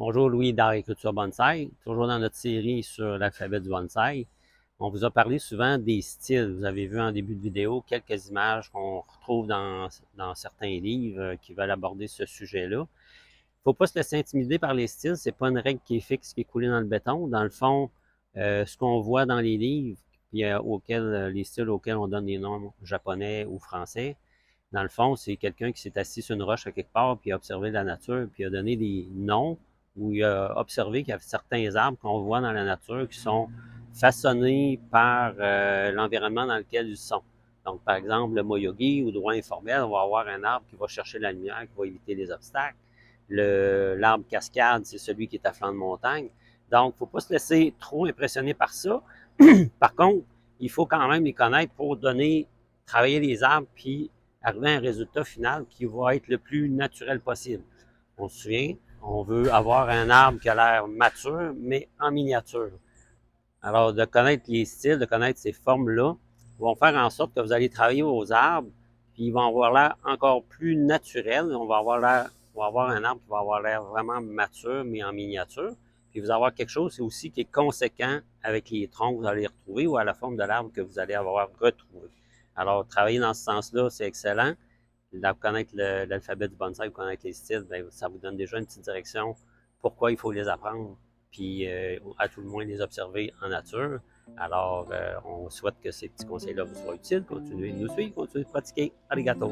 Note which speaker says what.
Speaker 1: Bonjour Louis d'Agriculture Bonsaï, toujours dans notre série sur l'alphabet du bonsaï. On vous a parlé souvent des styles. Vous avez vu en début de vidéo quelques images qu'on retrouve dans certains livres qui veulent aborder ce sujet-là. Il ne faut pas se laisser intimider par les styles, c'est pas une règle qui est fixe, qui est coulée dans le béton. Dans le fond, ce qu'on voit dans les livres, puis les styles auxquels on donne des noms japonais ou français, dans le fond, c'est quelqu'un qui s'est assis sur une roche à quelque part, puis a observé la nature, puis a donné des noms, où il a observé qu'il y avait certains arbres qu'on voit dans la nature qui sont façonnés par l'environnement dans lequel ils sont. Donc, par exemple, le moyogi ou droit informel, on va avoir un arbre qui va chercher la lumière, qui va éviter les obstacles. L'arbre cascade, c'est celui qui est à flanc de montagne. Donc, il ne faut pas se laisser trop impressionner par ça. Par contre, il faut quand même les connaître pour travailler les arbres, puis arriver à un résultat final qui va être le plus naturel possible. On se souvient, on veut avoir un arbre qui a l'air mature, mais en miniature. Alors, de connaître les styles, de connaître ces formes-là, vont faire en sorte que vous allez travailler aux arbres, puis ils vont avoir l'air encore plus naturel. On va avoir un arbre qui va avoir l'air vraiment mature, mais en miniature. Puis vous allez avoir quelque chose aussi qui est conséquent avec les troncs que vous allez retrouver ou à la forme de l'arbre que vous allez avoir retrouvé. Alors, travailler dans ce sens-là, c'est excellent. Là, connaître l'alphabet du bonsaï, connaître les styles, bien, ça vous donne déjà une petite direction pourquoi il faut les apprendre, puis à tout le moins les observer en nature. Alors, on souhaite que ces petits conseils-là vous soient utiles. Continuez de nous suivre, continuez de pratiquer. Arigato!